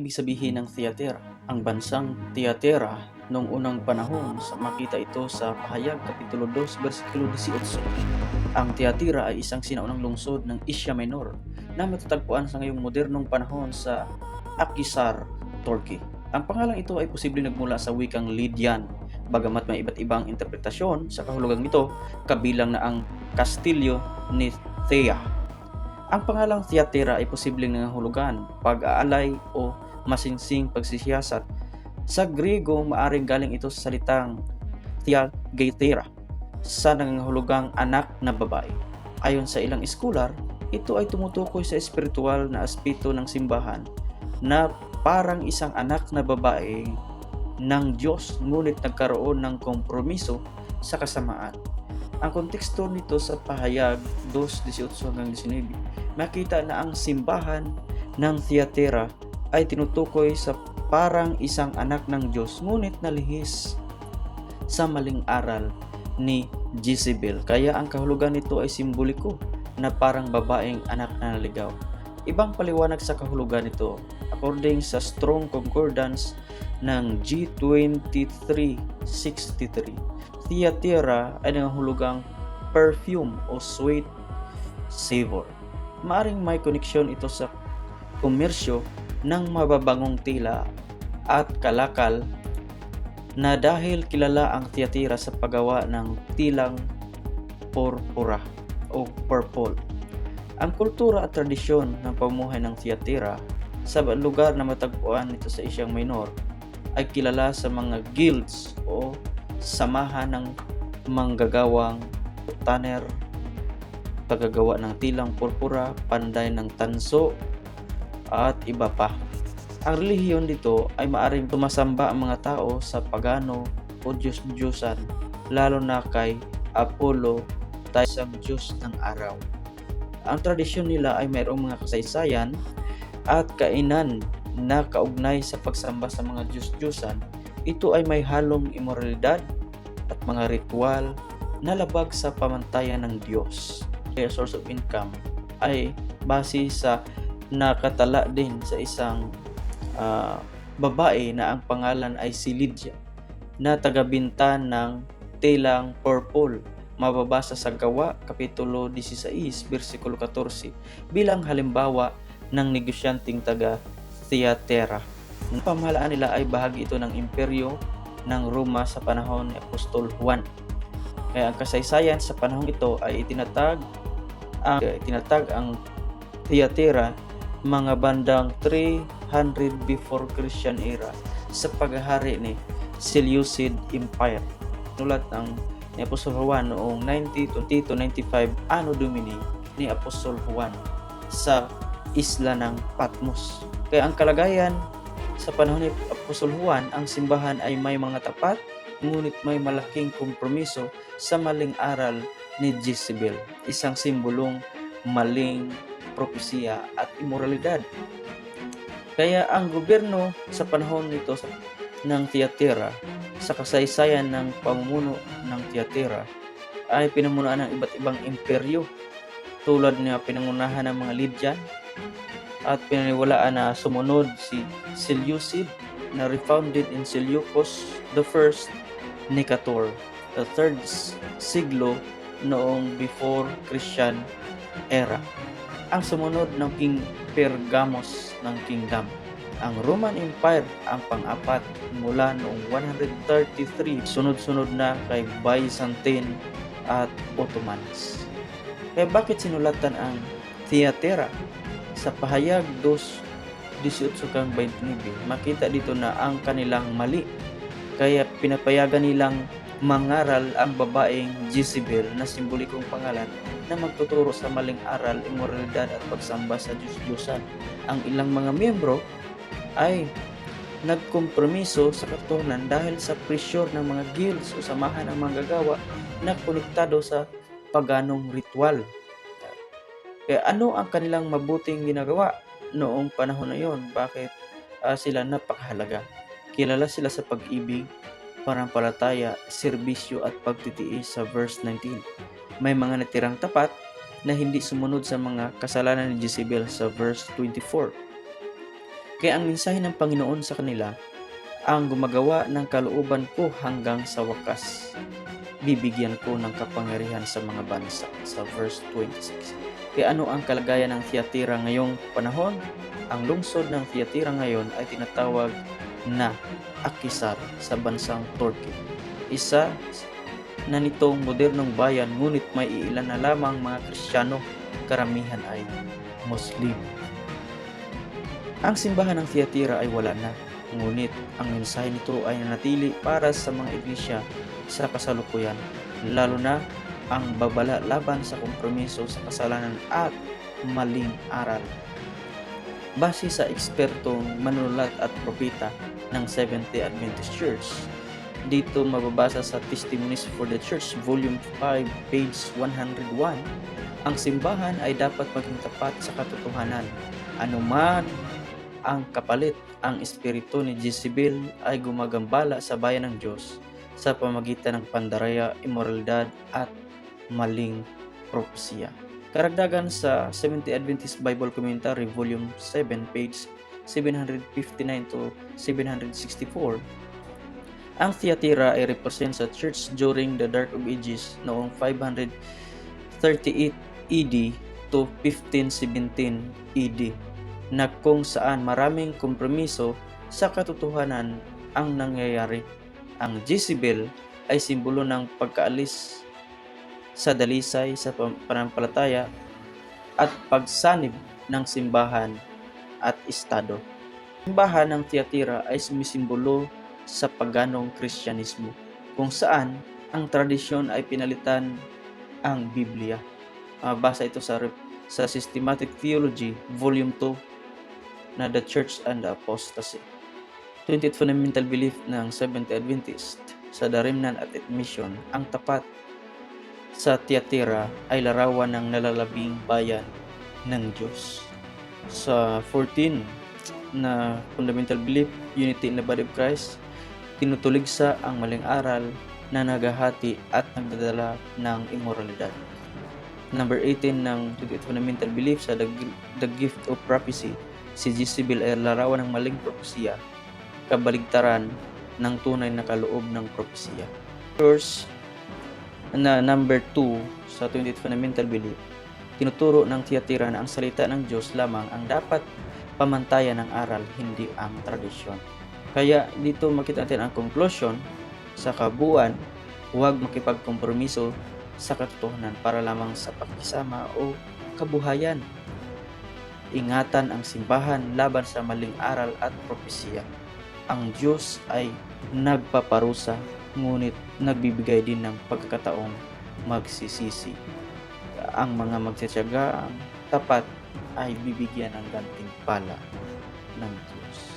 Ibig sabihin ng Thyatira. Ang bansang Thyatira noong unang panahon makita ito sa Pahayag Kapitulo 2, versikulo 18. Ang Thyatira ay isang sinaunang lungsod ng Asia Minor na matatagpuan sa ngayong modernong panahon sa Akhisar, Turkey. Ang pangalang ito ay posibleng nagmula sa wikang Lydian, bagamat may iba't ibang interpretasyon sa kahulugang ito, kabilang na ang Kastilyo ni Thea. Ang pangalang Thyatira ay posibleng nangangahulugan, pag-aalay o masingsing pagsisiyasat. Sa Griego, maaring galing ito sa salitang Theageithera, sa nangangahulugang anak na babae. Ayon sa ilang scholar, ito ay tumutukoy sa espiritual na aspeto ng simbahan na parang isang anak na babae ng Diyos ngunit nagkaroon ng kompromiso sa kasamaan. Ang konteksto nito sa Pahayag 2:18-19, makita na ang simbahan ng Thyatira ay tinutukoy sa parang isang anak ng Diyos ngunit nalihis sa maling aral ni Jezebel. Kaya ang kahulugan nito ay simboliko na parang babaeng anak na naligaw. Ibang paliwanag sa kahulugan nito, according sa Strong Concordance ng G2363, Thyatira ay nangahulugang perfume o sweet savor. Maaring may koneksyon ito sa komersyo ng mababangong tila at kalakal na dahil kilala ang Thyatira sa paggawa ng tilang purpura o purple. Ang kultura at tradisyon ng pamumuhay ng Thyatira sa lugar na matagpuan nito sa Asia Minor ay kilala sa mga guilds o samahan ng manggagawang tanner, paggagawa ng tilang purpura, panday ng tanso, at iba pa. Ang relihiyon dito ay maaring tumasamba ang mga tao sa pagano o Diyos-Diyosan, lalo na kay Apollo, tayo isang Diyos ng araw. Ang tradisyon nila ay mayroong mga kasaysayan at kainan na kaugnay sa pagsamba sa mga Diyos-Diyosan. Ito ay may halong imoralidad at mga ritual na labag sa pamantayan ng Diyos. Kaya source of income ay base sa nakatala din sa isang babae na ang pangalan ay si Lydia na tagabinta ng telang purple, mababasa sa Gawa Kapitulo 16, versikulo 14 bilang halimbawa ng negosyanteng taga Thyatira. Ang pamahalaan nila ay bahagi ito ng imperyo ng Roma sa panahon ni Apostol Juan. Kaya ang kasaysayan sa panahon ito ay itinatag ang Thyatira mga bandang 300 before Christian era sa paghahari ni Seleucid Empire. Nulat ni Apostol Juan noong 90-95 Anno Domini ni Apostol Juan sa isla ng Patmos. Kaya ang kalagayan sa panahon ni Apostol Juan, ang simbahan ay may mga tapat, ngunit may malaking kompromiso sa maling aral ni Jezebel, isang simbolong maling propesya at imoralidad. Kaya ang gobyerno sa panahon nito ng Thyatira, sa kasaysayan ng pamumuno ng Thyatira, ay pinamunuan ng iba't ibang imperyo tulad ng pinangunahan ng mga Lydian, at pinaniwalaan na sumunod si Seleucid na refounded in Seleucus I Nicator, the 3rd siglo noong before Christian era. Ang sumunod ng King Pergamos ng Kingdom. Ang Roman Empire ang pang-apat mula noong 133, sunod-sunod na kay Byzantine at Ottomans. Kaya bakit sinulatan ang Thyatira? Sa Pahayag 2:18-29, makita dito na ang kanilang mali. Kaya pinapayagan nilang mangaral ang babaeng Jezebel na simbolikong pangalan na magtuturo sa maling aral, imoralidad at pagsamba sa Diyos-Diyosan. Ang ilang mga miyembro ay nagkompromiso sa katotohanan dahil sa pressure ng mga guilds o samahan ng manggagawa na konektado sa paganong ritual. Kaya ano ang kanilang mabuting ginagawa noong panahon na yon? Bakit sila napakahalaga? Kilala sila sa pag-ibig, pananampalataya, serbisyo at pagtitiis sa verse 19. May mga natirang tapat na hindi sumunod sa mga kasalanan ni Jezebel sa verse 24. Kaya ang mensahe ng Panginoon sa kanila, ang gumagawa ng kalooban ko hanggang sa wakas, bibigyan ko ng kapangyarihan sa mga bansa, sa verse 26. Kaya ano ang kalagayan ng Thyatira ngayong panahon? Ang lungsod ng Thyatira ngayon ay tinatawag na Akisar sa bansang Turkey. Isa na nitong modernong bayan, ngunit may ilan na lamang mga Kristiyano, karamihan ay Muslim. Ang simbahan ng Thyatira ay wala na, ngunit ang mensahe nito ay nanatili para sa mga iglesia sa kasalukuyan, lalo na ang babala laban sa kompromiso sa kasalanan at maling aral. Base sa ekspertong manunulat at propeta ng Seventh-day Adventist Church, dito mababasa sa Testimonies for the Church, Volume 5, page 101, ang simbahan ay dapat maging tapat sa katotohanan. Anuman ang kapalit, ang espiritu ni Jezebel ay gumagambala sa bayan ng Diyos sa pamagitan ng pandaraya, imoralidad at maling propesya. Karagdagan sa Seventh-day Adventist Bible Commentary, Volume 7, page 759 to 764, ang Thyatira ay represent sa church during the Dark of Ages noong 538 AD to 1517 AD, na kung saan maraming kompromiso sa katotohanan ang nangyayari. Ang Jezebel ay simbolo ng pagkaalis sa dalisay sa pananampalataya at pagsanib ng simbahan at estado. Simbahan ng Thyatira ay sumisimbolo sa paganong Kristyanismo, kung saan ang tradisyon ay pinalitan ang Biblia. Basa ito sa Systematic Theology, Volume 2, na The Church and the Apostasy. 20th Fundamental Belief ng Seventh-day Adventist sa The Remnant at Mission, ang tapat sa Thyatira ay larawan ng nalalabing bayan ng Diyos. Sa 14 na Fundamental Belief, Unity in the Body of Christ, tinutuligsa ang maling aral na naghahati at nagdadala ng immoralidad. Number 18 ng 20th Fundamental Belief sa The Gift of Prophecy, si Jezebel ay larawan ng maling propesya, kabaligtaran ng tunay na kaloob ng propesya. First, na number 2 sa 20th Fundamental Belief, tinuturo ng Thyatira na ang salita ng Diyos lamang ang dapat pamantayan ng aral, hindi ang tradisyon. Kaya dito makita natin ang conclusion sa kabuuan, huwag makipagkompromiso sa katotohanan para lamang sa pakisama o kabuhayan. Ingatan ang simbahan laban sa maling aral at propesya. Ang Diyos ay nagpaparusa, ngunit nagbibigay din ng pagkakataong magsisisi. Ang mga magtitiyaga ang tapat ay bibigyan ng gantimpala ng Diyos.